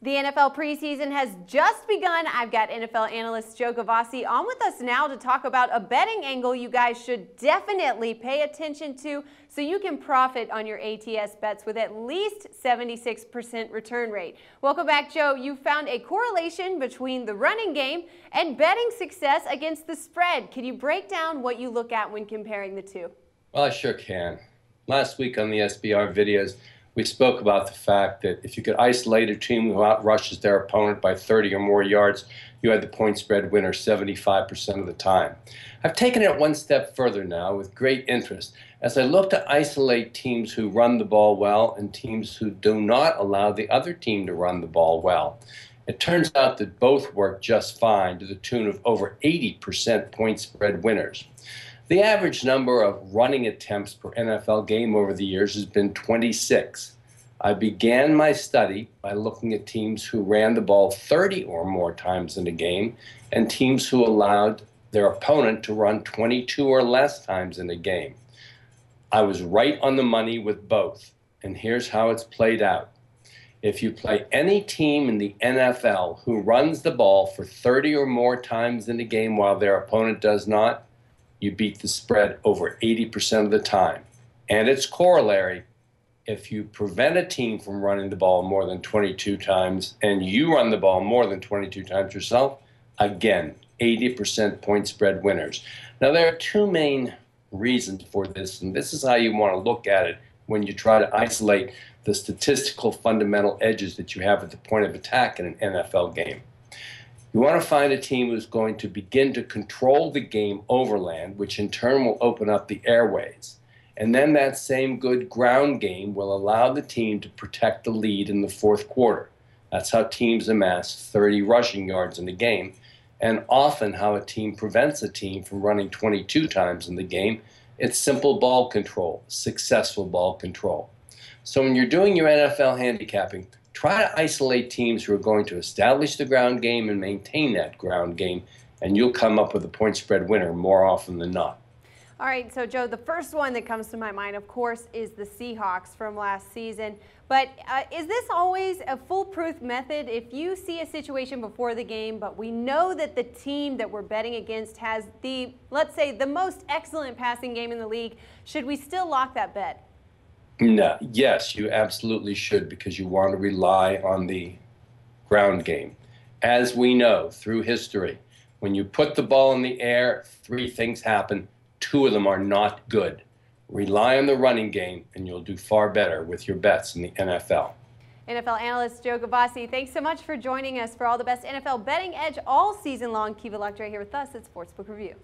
The NFL preseason has just begun. I've got NFL analyst Joe Gavazzi on with us now to talk about a betting angle you guys should definitely pay attention to so you can profit on your ATS bets with at least 76% return rate. Welcome back, Joe. You found a correlation between the running game and betting success against the spread. Can you break down what you look at when comparing the two? Well, I sure can. Last week on the SBR videos, we spoke about the fact that if you could isolate a team who outrushes their opponent by 30 or more yards, you had the point spread winner 75% of the time. I've taken it one step further now with great interest as I look to isolate teams who run the ball well and teams who do not allow the other team to run the ball well. It turns out that both work just fine to the tune of over 80% point spread winners. The average number of running attempts per NFL game over the years has been 26. I began my study by looking at teams who ran the ball 30 or more times in a game and teams who allowed their opponent to run 22 or less times in a game. I was right on the money with both, and here's how it's played out. If you play any team in the NFL who runs the ball for 30 or more times in a game while their opponent does not, you beat the spread over 80% of the time. And its corollary, if you prevent a team from running the ball more than 22 times and you run the ball more than 22 times yourself, again, 80% point spread winners. Now, there are two main reasons for this, and this is how you want to look at it when you try to isolate the statistical fundamental edges that you have at the point of attack in an NFL game. You want to find a team who's going to begin to control the game overland, which in turn will open up the airways. And then that same good ground game will allow the team to protect the lead in the fourth quarter. That's how teams amass 30 rushing yards in a game, and often how a team prevents a team from running 22 times in the game. It's simple ball control, successful ball control. So when you're doing your NFL handicapping, try to isolate teams who are going to establish the ground game and maintain that ground game, and you'll come up with a point spread winner more often than not. All right, so Joe, the first one that comes to my mind, of course, is the Seahawks from last season. But is this always a foolproof method? If you see a situation before the game, but we know that the team that we're betting against has the, let's say, the most excellent passing game in the league, should we still lock that bet? No, yes, you absolutely should, because you want to rely on the ground game. As we know through history, when you put the ball in the air, three things happen. Two of them are not good. Rely on the running game, and you'll do far better with your bets in the NFL. NFL analyst Joe Gavazzi, thanks so much for joining us for all the best NFL betting edge all season long. Keep it locked right here with us at Sportsbook Review.